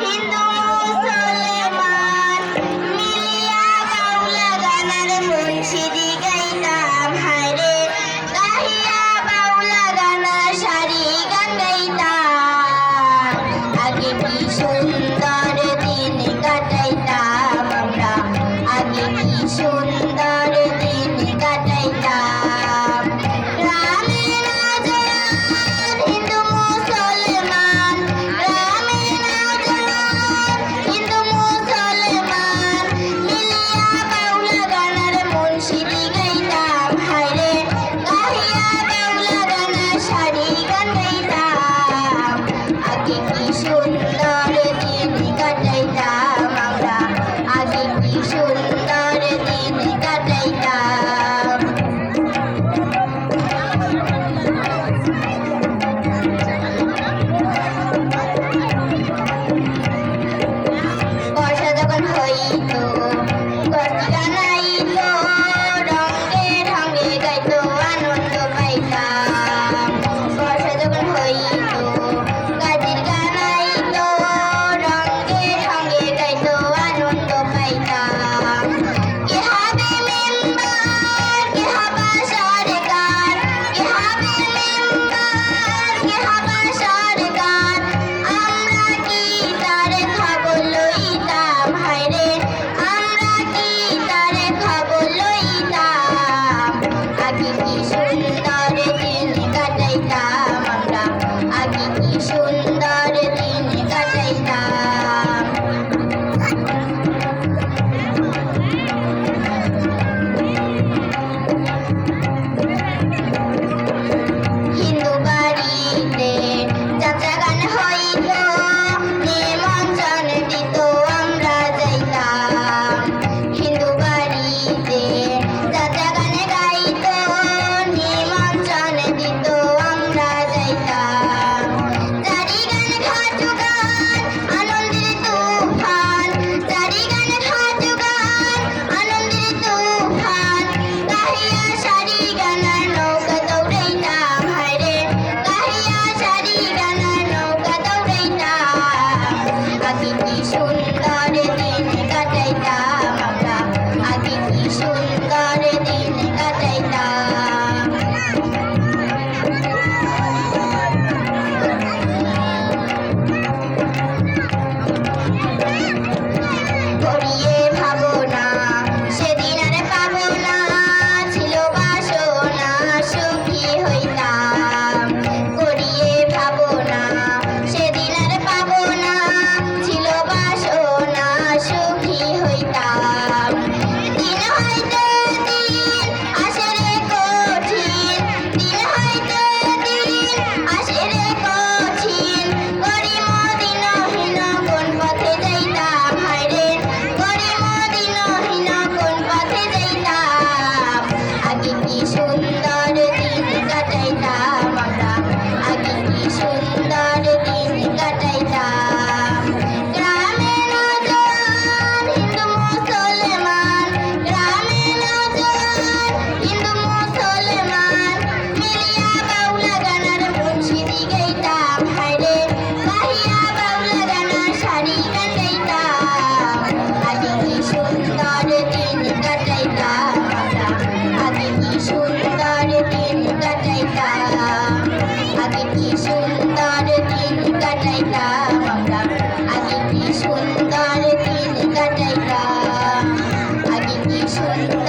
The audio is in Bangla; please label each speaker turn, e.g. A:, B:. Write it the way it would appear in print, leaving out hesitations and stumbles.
A: হিন্দু মুসলমান মিলিয়া বাউলা গানার মুন্সিদি গাইতাম হায়রে গাহিয়া বাউলা গানার সারি গান গাইতাম আগে কি সুন্দর দিন কাটাইতাম আমরা আগে কি সুন্দর দিন কাটাইতাম গ্রামের আজাদ হিন্দু মুসলমান গ্রামের আজাদ হিন্দু মুসলমান মিলিয়া বাউলা গানার মুন্সিদি গাইতাম হায়রে গাহিয়া বাউলা গানার সারি গান গাইতাম আগে কি সুন্দর দিন কাটাইতাম আমরা আগে কি সুন্দর দিন কাটাইতাম বর্ষা যখন হইতো গতি গানাইতো রঙে ঢঙে গাইতো আনন্দ পাইতাম বর্ষা যখন হইতো গাজির গানাইতো রঙে ঢঙে গাইতো আনন্দ পাইতাম কে হবে মেম্বার কে হবা সরকার কে হবে মেম্বার কে হবা সরকার আমরা কি তারে খবর লইতাম হায়রে আমরা কি তারে খবর লইতাম আগে কি সুন্দর দিন কাটাইতাম আমরা আগে কি সুন্দর দিন কাটাইতাম হিন্দু বাড়িতে যাত্রা গান হইতো নিমন্ত্রণ দিত আমরা যাইতাম হিন্দু বাড়িতে যাত্রা গান গাইতো নিমন্ত্রণ দিত আমরা যাইতাম জারি গান খাজু গান আনন্দের তুফান জারি গান খাজু গান আনন্দের তুফান গাহিয়া সারি গানার নৌকা দৌড়াইতাম হায়রে গাহিয়া সারি গানার নৌকা দৌড়াইতাম আগে কি সুন্দর দিন কাটাইতাম আমরা আগে কি সুন্দর দিন কাটাইতাম করিয়ে ভাবনা সেদিন আর পাবো না ছিল বাসনা সুখী হইতাম করিয়ে ভাবনা সেদিন আর পাবো না ছিল বাসনা সুখী হইতাম দিন হইতে দিন আসে রে কঠিন দিন হইতে দিন আসে রে কঠিন গরিব দিনহীন কোন পথে যাইতাম হায়রে গরিব দিনহীন কোন পথে যাইতাম আগে কি সুন্দর দিন কাটাইতাম আমরা আগে কি সুন্দর দিন কাটাইতাম গ্রামের আজাদ হিন্দু মুসলমান গ্রামের আজাদ হিন্দু মুসলমান মিলিয়া বাউলা গানার মুন্সিদি গাইতাম হায়রে গাহিয়া বাউলা গানার সারি গান গাইতাম আগে কি সুন্দর দিন কাটাইতাম আমরা আগে কি সুন্দর দিন কাটাইতাম আগে কি সুন্দর দিন কাটাইতাম আমরা আগে কি সুন্দর দিন কাটাইতাম আগে কি সুন্দর